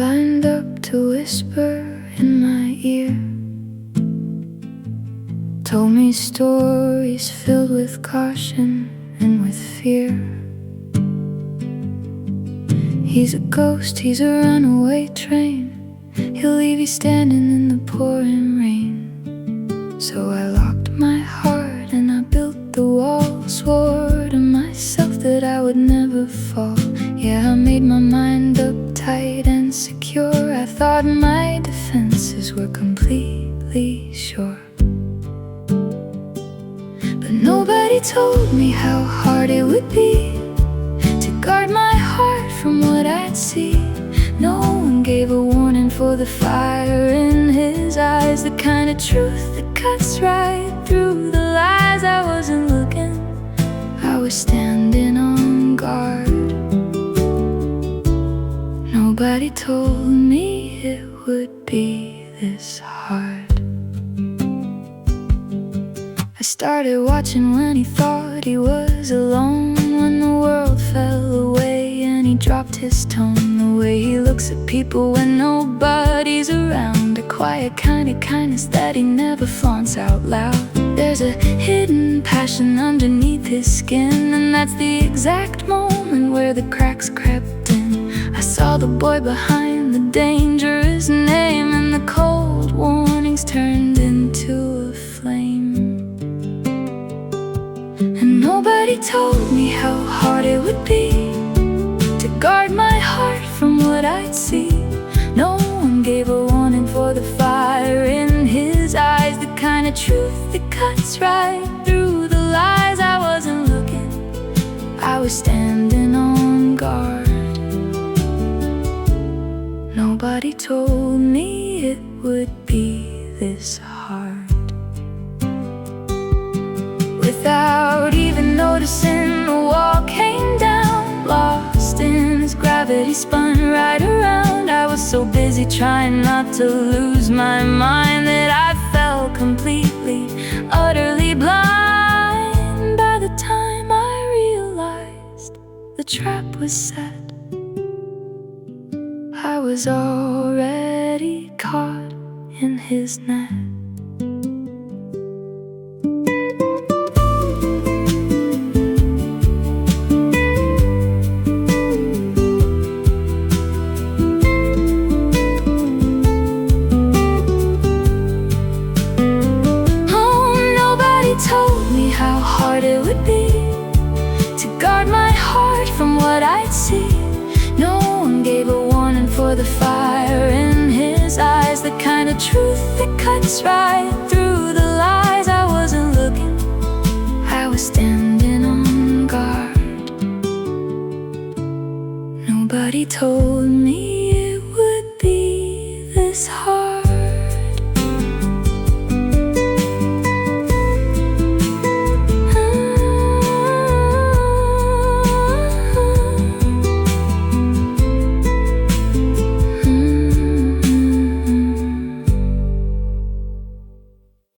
lined up to whisper in my ear, told me stories filled with caution and with fear. He's a ghost, he's a runaway train, he'll leave you standing in the pouring rain. So I locked my heart and I built the wall, swore to myself that I would never fall. Yeah, I made my mind up tight and secure. I thought my defenses were completely sure. But nobody told me how hard it would be to guard my heart from what I'd see. No one gave a warning for the fire in his eyes, the kind of truth that cuts right through the lies. I wasn't looking, I was standing on guard. Nobody told me it would be this hard. I started watching when he thought he was alone, when the world fell away and he dropped his tone. The way he looks at people when nobody's around, a quiet kind of kindness that he never flaunts out loud. There's a hidden passion underneath his skin, and that's the exact moment where the cracks crept in. I saw the boy behind the dangerous name, and the cold warnings turned into a flame. And nobody told me how hard it would be to guard my heart from what I'd see. No one gave a warning for the fire in his eyes, the kind of truth that cuts right through the lies. I wasn't looking, I was standing on guard. Nobody told me it would be this hard. Without even noticing, the wall came down, lost in his gravity, spun right around. I was so busy trying not to lose my mind that I fell completely, utterly blind. By the time I realized the trap was set, I was already caught in his net. Told me how hard it would be to guard my heart from what I'd see. No one gave a warning for the fire in his eyes, the kind of truth that cuts right through the lies. I wasn't looking, I was standing on guard. Nobody told me